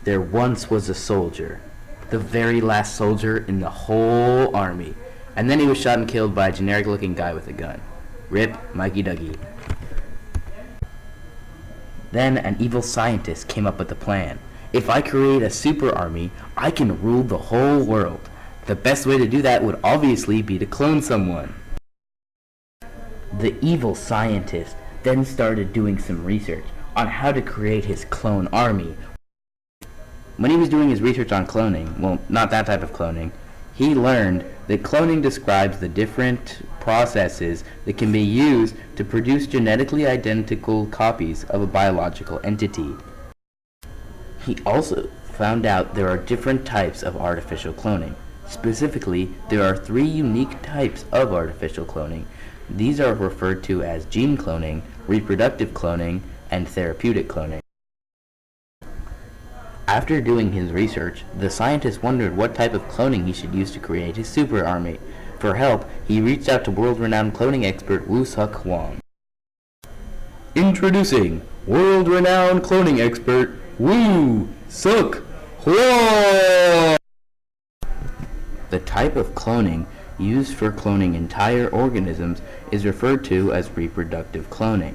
There once was a soldier, the very last soldier in the whole army, and then he was shot and killed by a generic looking guy with a gun. Rip Mikey Dougie. Then an evil scientist came up with a plan. If I create a super army, I can rule the whole world. The best way to do that would obviously be to clone someone. The evil scientist then started doing some research on how to create his clone army. When he was doing his research on cloning, well, not that type of cloning, he learned that cloning describes the different processes that can be used to produce genetically identical copies of a biological entity. He also found out there are different types of artificial cloning. Specifically, there are 3 unique types of artificial cloning. These are referred to as gene cloning, reproductive cloning, and therapeutic cloning. After doing his research, the scientist wondered what type of cloning he should use to create his super army. For help, he reached out to world-renowned cloning expert Woo-Suk Hwang. Introducing world-renowned cloning expert Woo-Suk Hwang! The type of cloning used for cloning entire organisms is referred to as reproductive cloning.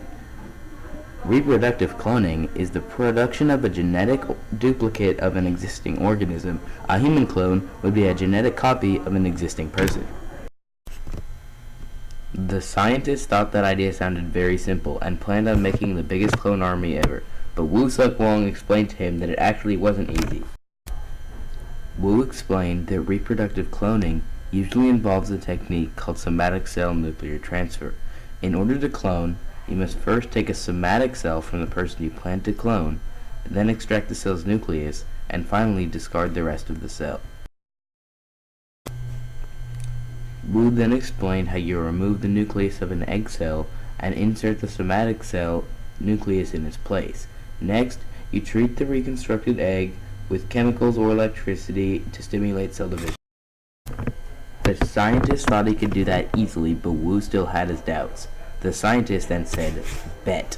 Reproductive cloning is the production of a genetic duplicate of an existing organism. A human clone would be a genetic copy of an existing person. The scientist thought that idea sounded very simple and planned on making the biggest clone army ever, but Woo-Suk Hwang explained to him that it actually wasn't easy. Wu explained that reproductive cloning usually involves a technique called somatic cell nuclear transfer. In order to clone, you must first take a somatic cell from the person you plan to clone, then extract the cell's nucleus, and finally discard the rest of the cell. Wu then explained how you remove the nucleus of an egg cell and insert the somatic cell nucleus in its place. Next, you treat the reconstructed egg with chemicals or electricity to stimulate cell division. The scientist thought he could do that easily, but Wu still had his doubts. The scientist then said, "Bet."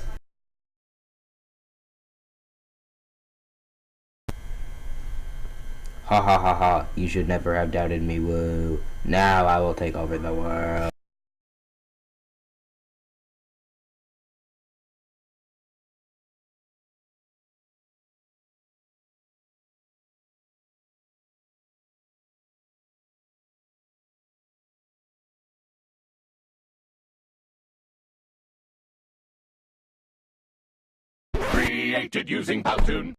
Ha ha ha ha, you should never have doubted me, Wu. Now I will take over the world. Created using Powtoon.